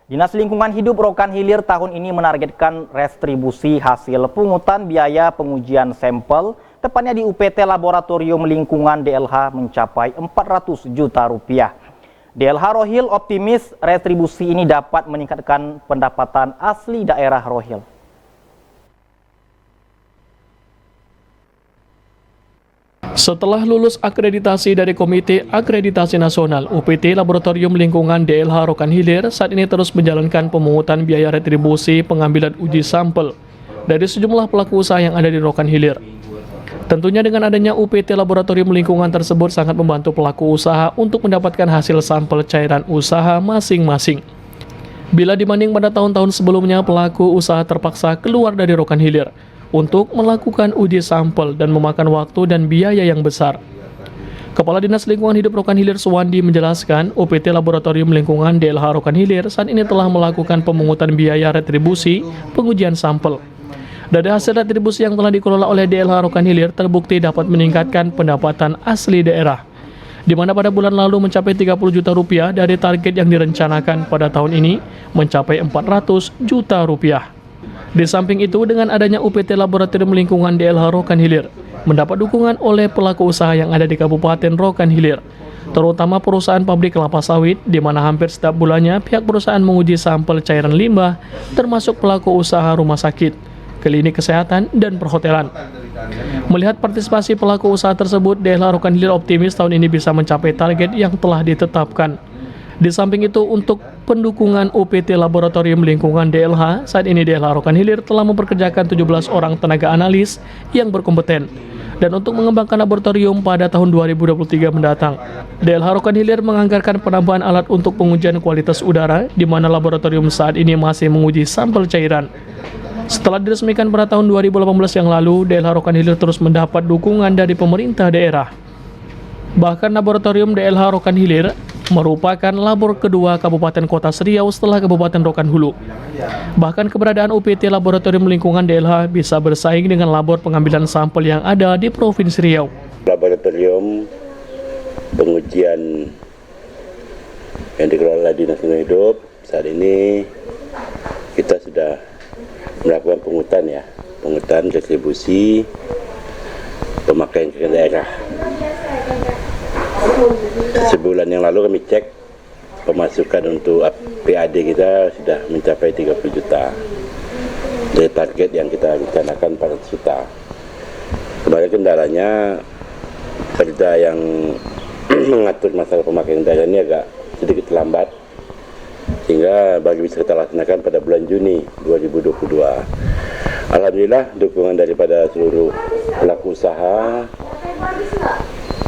Dinas Lingkungan Hidup Rokan Hilir tahun ini menargetkan restribusi hasil pungutan biaya pengujian sampel, tepatnya di UPT Laboratorium Lingkungan DLH mencapai 400 juta rupiah. DLH Rohil optimis restribusi ini dapat meningkatkan pendapatan asli daerah Rohil. Setelah lulus akreditasi dari Komite Akreditasi Nasional, UPT Laboratorium Lingkungan DLH Rokan Hilir saat ini terus menjalankan pemungutan biaya retribusi pengambilan uji sampel dari sejumlah pelaku usaha yang ada di Rokan Hilir. Tentunya dengan adanya UPT Laboratorium Lingkungan tersebut sangat membantu pelaku usaha untuk mendapatkan hasil sampel cairan usaha masing-masing. Bila dibanding pada tahun-tahun sebelumnya, pelaku usaha terpaksa keluar dari Rokan Hilir untuk melakukan uji sampel dan memakan waktu dan biaya yang besar. Kepala Dinas Lingkungan Hidup Rokan Hilir Suwandi menjelaskan, UPT Laboratorium Lingkungan DLH Rokan Hilir saat ini telah melakukan pemungutan biaya retribusi pengujian sampel. Dari hasil retribusi yang telah dikelola oleh DLH Rokan Hilir terbukti dapat meningkatkan pendapatan asli daerah, di mana pada bulan lalu mencapai 30 juta rupiah dari target yang direncanakan pada tahun ini mencapai 400 juta rupiah. Di samping itu, dengan adanya UPT Laboratorium Lingkungan DLH Rokan Hilir mendapat dukungan oleh pelaku usaha yang ada di Kabupaten Rokan Hilir, terutama perusahaan pabrik kelapa sawit, di mana hampir setiap bulannya pihak perusahaan menguji sampel cairan limbah, termasuk pelaku usaha rumah sakit, klinik kesehatan, dan perhotelan. Melihat partisipasi pelaku usaha tersebut, DLH Rokan Hilir optimis tahun ini bisa mencapai target yang telah ditetapkan. Di samping itu, untuk pendukungan UPT Laboratorium Lingkungan DLH, saat ini DLH Rokan Hilir telah memperkerjakan 17 orang tenaga analis yang berkompeten. Dan untuk mengembangkan laboratorium pada tahun 2023 mendatang, DLH Rokan Hilir menganggarkan penambahan alat untuk pengujian kualitas udara, di mana laboratorium saat ini masih menguji sampel cairan. Setelah diresmikan pada tahun 2018 yang lalu, DLH Rokan Hilir terus mendapat dukungan dari pemerintah daerah. Bahkan laboratorium DLH Rokan Hilir merupakan labor kedua Kabupaten Kota Riau setelah Kabupaten Rokan Hulu. Bahkan keberadaan UPT Laboratorium Lingkungan DLH bisa bersaing dengan labor pengambilan sampel yang ada di Provinsi Riau. Laboratorium pengujian yang dikelola Dinas Lingkungan Hidup, saat ini kita sudah melakukan pengutan distribusi pemakaian ke daerah. Sebulan yang lalu kami cek pemasukan untuk PAD kita sudah mencapai 30 juta dari target yang kita rencanakan 400 juta. Kemarin kendalanya perda yang mengatur masalah pemakaian daerah ini agak sedikit lambat, sehingga baru bisa kita laksanakan pada bulan Juni 2022. Alhamdulillah dukungan daripada seluruh pelaku usaha,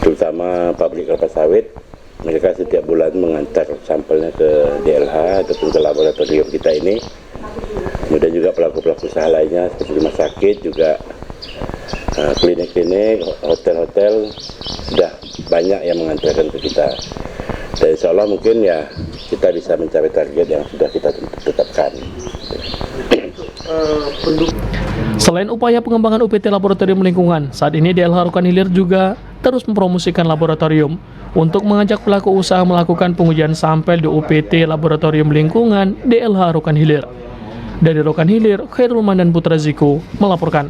terutama pabrik kelapa sawit, mereka setiap bulan mengantar sampelnya ke DLH ataupun ke laboratorium kita ini. Kemudian juga pelaku-pelaku usaha lainnya seperti rumah sakit, juga klinik-klinik, hotel-hotel, sudah banyak yang mengantarkan ke kita. Dan insya Allah mungkin ya kita bisa mencapai target yang sudah kita tetapkan. Selain upaya pengembangan UPT Laboratorium Lingkungan, saat ini DLH Rokan Hilir juga terus mempromosikan laboratorium untuk mengajak pelaku usaha melakukan pengujian sampel di UPT Laboratorium Lingkungan DLH Rokan Hilir. Dari Rokan Hilir, Khairul Mandan Putra Ziku melaporkan.